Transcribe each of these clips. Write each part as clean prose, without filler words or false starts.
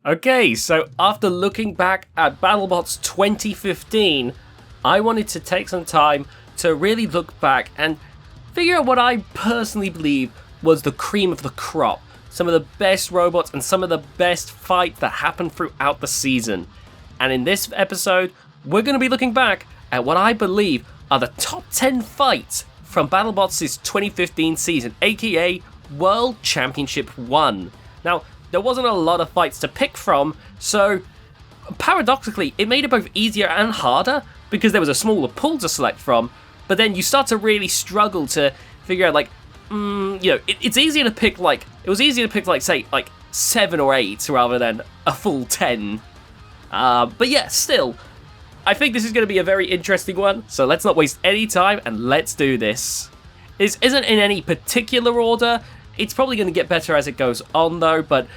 Okay, so after looking back at Battlebots 2015, I wanted to take some time to really look back and figure out what I personally believe was the cream of the crop. Some of the best robots and some of the best fights that happened throughout the season. And in this episode, we're going to be looking back at what I believe are the top 10 fights from Battlebots' 2015 season, aka World Championship 1. Now, there wasn't a lot of fights to pick from, so paradoxically, it made it both easier and harder because there was a smaller pool to select from, but then you start to really struggle to figure out, like, it's easier to pick, it was easier to pick, say, 7 or 8 rather than a full 10. But yeah, still, I think this is going to be a very interesting one, so let's not waste any time and let's do this. This isn't in any particular order. It's probably going to get better as it goes on, though, but,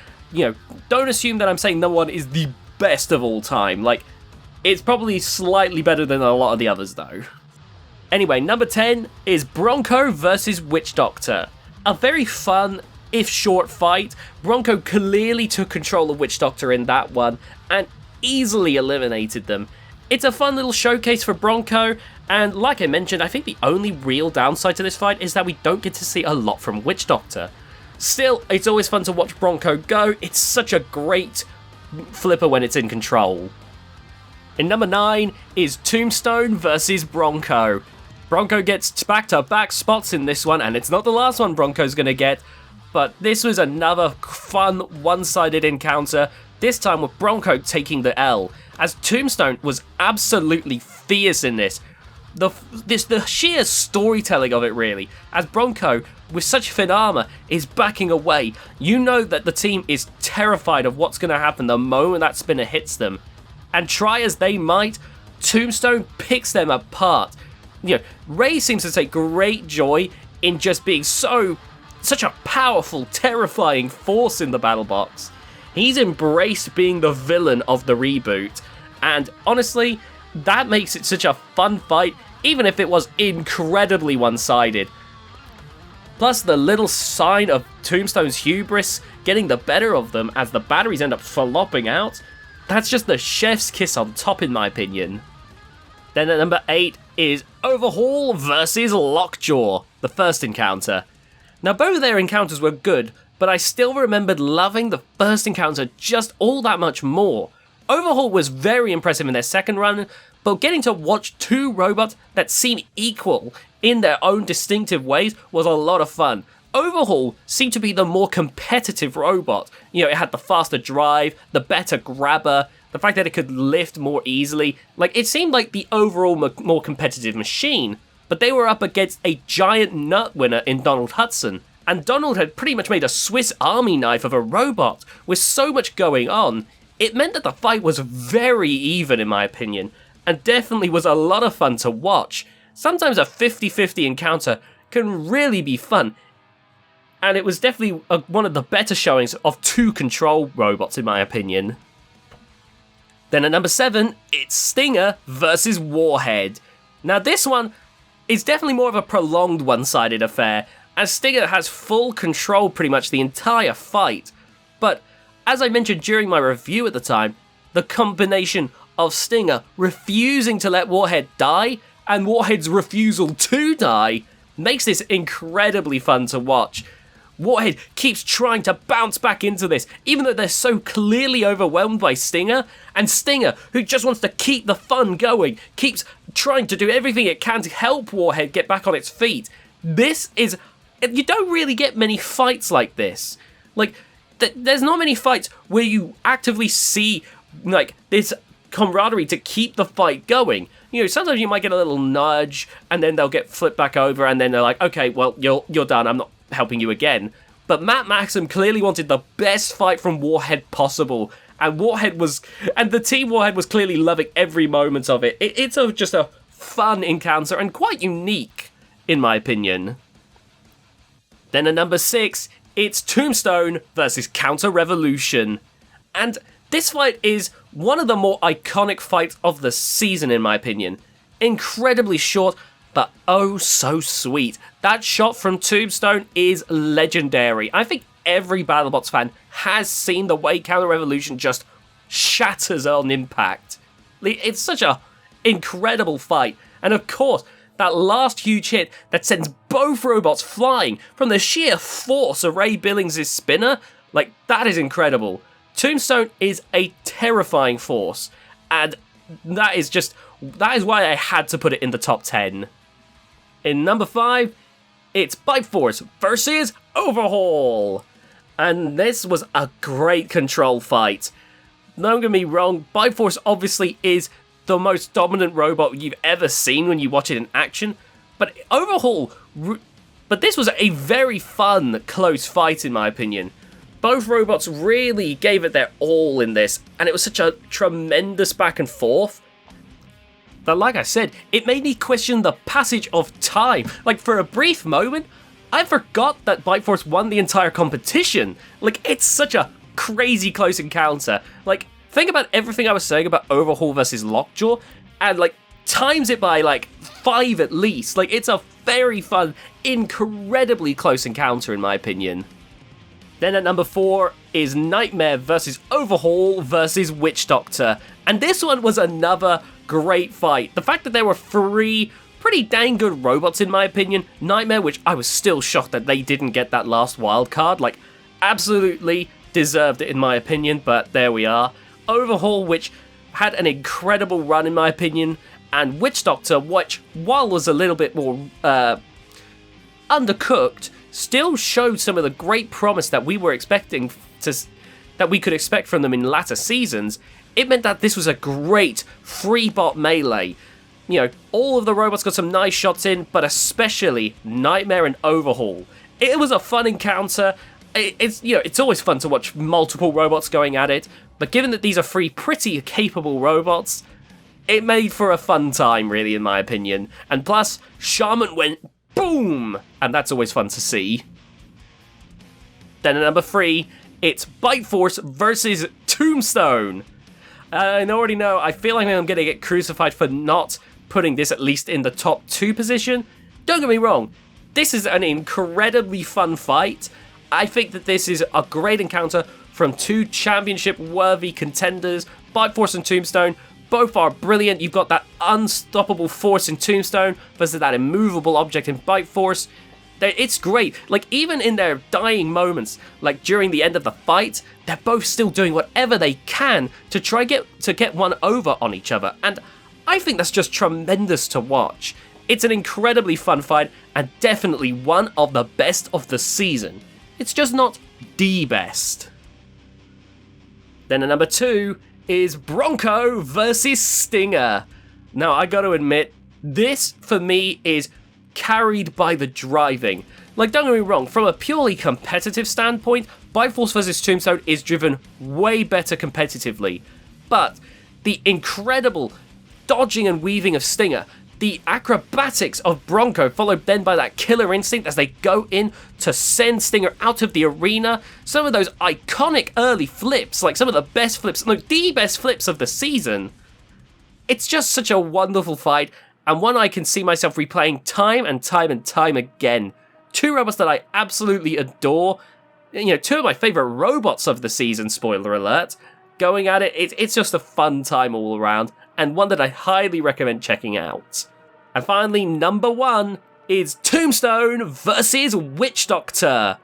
don't assume that I'm saying number 1 is the best of all time. It's probably slightly better than a lot of the others, though. Anyway, number 10 is Bronco versus Witch Doctor. A very fun, if short, fight. Bronco clearly took control of Witch Doctor in that one, and easily eliminated them. It's a fun little showcase for Bronco, and like I mentioned, I think the only real downside to this fight is that we don't get to see a lot from Witch Doctor. Still, it's always fun to watch Bronco go. It's such a great flipper when it's in control. And number 9 is Tombstone versus Bronco. Bronco gets back-to-back spots in this one, and it's not the last one Bronco's going to get, but this was another fun one-sided encounter, this time with Bronco taking the L, as Tombstone was absolutely fierce in this. The sheer storytelling of it, really, as Bronco, with such thin armor, is backing away. You know that the team is terrified of what's going to happen the moment that spinner hits them. And try as they might, Tombstone picks them apart. Ray seems to take great joy in just being such a powerful, terrifying force in the Battlebots. He's embraced being the villain of the reboot, and honestly, that makes it such a fun fight, even if it was incredibly one-sided. Plus, the little sign of Tombstone's hubris getting the better of them as the batteries end up flopping out, that's just the chef's kiss on top, in my opinion. Then at number 8 is Overhaul versus Lockjaw, the first encounter. Now, both of their encounters were good, but I still remembered loving the first encounter just all that much more. Overhaul was very impressive in their second run, but getting to watch two robots that seem equal in their own distinctive ways was a lot of fun. Overhaul seemed to be the more competitive robot. It had the faster drive, the better grabber, the fact that it could lift more easily. It seemed like the overall more competitive machine. But they were up against a giant nut winner in Donald Hudson. And Donald had pretty much made a Swiss Army knife of a robot with so much going on. It meant that the fight was very even, in my opinion, and definitely was a lot of fun to watch. Sometimes a 50-50 encounter can really be fun, and it was definitely one of the better showings of two control robots, in my opinion. Then at number 7, it's Stinger versus Warhead. Now this one is definitely more of a prolonged one-sided affair, as Stinger has full control pretty much the entire fight. But as I mentioned during my review at the time, the combination of Stinger refusing to let Warhead die and Warhead's refusal to die makes this incredibly fun to watch. Warhead keeps trying to bounce back into this, even though they're so clearly overwhelmed by Stinger, and Stinger, who just wants to keep the fun going, keeps trying to do everything it can to help Warhead get back on its feet. You don't really get many fights like this. There's not many fights where you actively see, this camaraderie to keep the fight going. Sometimes you might get a little nudge, and then they'll get flipped back over, and then they're like, okay, well, you're done, I'm not helping you again. But Matt Maxim clearly wanted the best fight from Warhead possible, and the team Warhead was clearly loving every moment of it. It's just a fun encounter, and quite unique, in my opinion. Then at number 6, it's Tombstone versus Counter Revolution. And this fight is one of the more iconic fights of the season, in my opinion. Incredibly short, but oh so sweet. That shot from Tombstone is legendary. I think every Battlebots fan has seen the way Counter Revolution just shatters on impact. It's such a incredible fight. And of course, that last huge hit that sends both robots flying from the sheer force of Ray Billings' spinner, like, that is incredible. Tombstone is a terrifying force, and that is why I had to put it in the top 10. In number 5, it's Bite Force versus Overhaul. And this was a great control fight. Don't get me wrong, Bite Force obviously is the most dominant robot you've ever seen when you watch it in action, but but this was a very fun, close fight in my opinion. Both robots really gave it their all in this, and it was such a tremendous back and forth that, like I said, it made me question the passage of time. Like, for a brief moment, I forgot that Bite Force won the entire competition. Like, it's such a crazy close encounter. Like, think about everything I was saying about Overhaul versus Lockjaw, and, like, times it by, like, 5 at least. Like, it's a very fun, incredibly close encounter, in my opinion. Then at number 4 is Nightmare versus Overhaul versus Witch Doctor. And this one was another great fight. The fact that there were 3 pretty dang good robots, in my opinion. Nightmare, which I was still shocked that they didn't get that last wild card. Like, absolutely deserved it, in my opinion, but there we are. Overhaul, which had an incredible run, in my opinion. And Witch Doctor, which, while was a little bit more undercooked, still showed some of the great promise that we were expecting that we could expect from them in latter seasons. It meant that this was a great free bot melee. You know, all of the robots got some nice shots in, but especially Nightmare and Overhaul. It was a fun encounter. It's always fun to watch multiple robots going at it, but given that these are 3 pretty capable robots, it made for a fun time, really, in my opinion. And plus, Shaman went boom! And that's always fun to see. Then at number 3, it's Bite Force versus Tombstone. I already know, I feel like I'm going to get crucified for not putting this at least in the top 2 position. Don't get me wrong, this is an incredibly fun fight. I think that this is a great encounter from 2 championship-worthy contenders. Bite Force and Tombstone, both are brilliant. You've got that unstoppable force in Tombstone versus that immovable object in Bite Force. It's great. Like, even in their dying moments, like during the end of the fight, they're both still doing whatever they can to try to get one over on each other. And I think that's just tremendous to watch. It's an incredibly fun fight and definitely one of the best of the season. It's just not the best. Then at number 2 is Bronco versus Stinger. Now, I gotta admit, this for me is carried by the driving. Like, don't get me wrong, from a purely competitive standpoint, Bite Force vs Tombstone is driven way better competitively. But the incredible dodging and weaving of Stinger, the acrobatics of Bronco, followed then by that killer instinct as they go in to send Stinger out of the arena. Some of those iconic early flips, like some of the best flips, look, the best flips of the season. It's just such a wonderful fight, and one I can see myself replaying time and time and time again. 2 robots that I absolutely adore. You know, 2 of my favourite robots of the season, spoiler alert. Going at it, it's just a fun time all around, and one that I highly recommend checking out. And finally, number 1 is Tombstone versus Witch Doctor.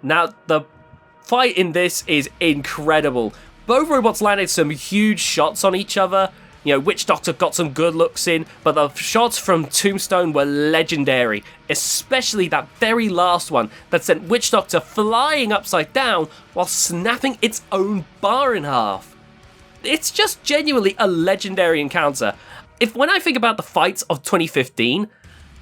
Now, the fight in this is incredible. Both robots landed some huge shots on each other. You know, Witch Doctor got some good looks in, but the shots from Tombstone were legendary, especially that very last one that sent Witch Doctor flying upside down while snapping its own bar in half. It's just genuinely a legendary encounter. When I think about the fights of 2015,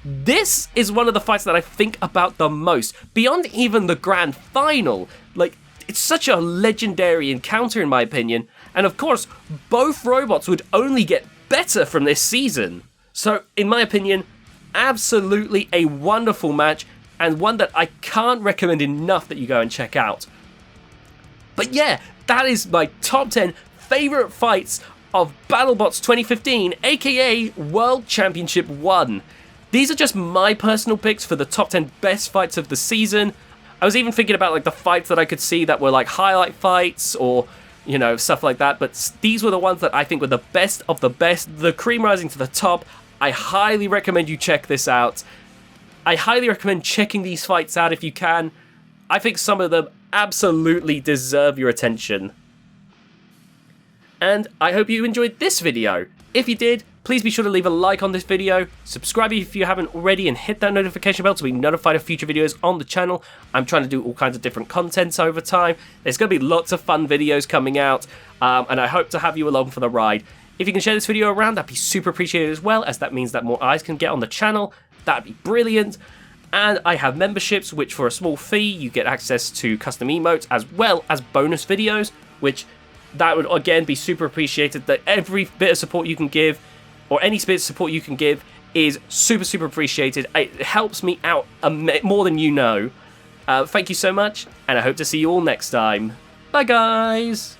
this is one of the fights that I think about the most, beyond even the grand final. Like, it's such a legendary encounter in my opinion, and of course, both robots would only get better from this season. So, in my opinion, absolutely a wonderful match, and one that I can't recommend enough that you go and check out. But yeah, that is my top 10 favourite fights of Battlebots 2015, aka World Championship 1. These are just my personal picks for the top 10 best fights of the season. I was even thinking about like the fights that I could see that were like highlight fights or, you know, stuff like that. But these were the ones that I think were the best of the best. The cream rising to the top. I highly recommend you check this out. I highly recommend checking these fights out if you can. I think some of them absolutely deserve your attention. And I hope you enjoyed this video. If you did, please be sure to leave a like on this video, subscribe if you haven't already, and hit that notification bell to be notified of future videos on the channel. I'm trying to do all kinds of different contents over time. There's going to be lots of fun videos coming out, and I hope to have you along for the ride. If you can share this video around, that'd be super appreciated as well, as that means that more eyes can get on the channel. That'd be brilliant. And I have memberships, which for a small fee, you get access to custom emotes as well as bonus videos, which that would again be super appreciated. That every bit of support you can give, or any bit of support you can give, is super appreciated. It helps me out more than you know. Thank you so much, and I hope to see you all next time. Bye guys!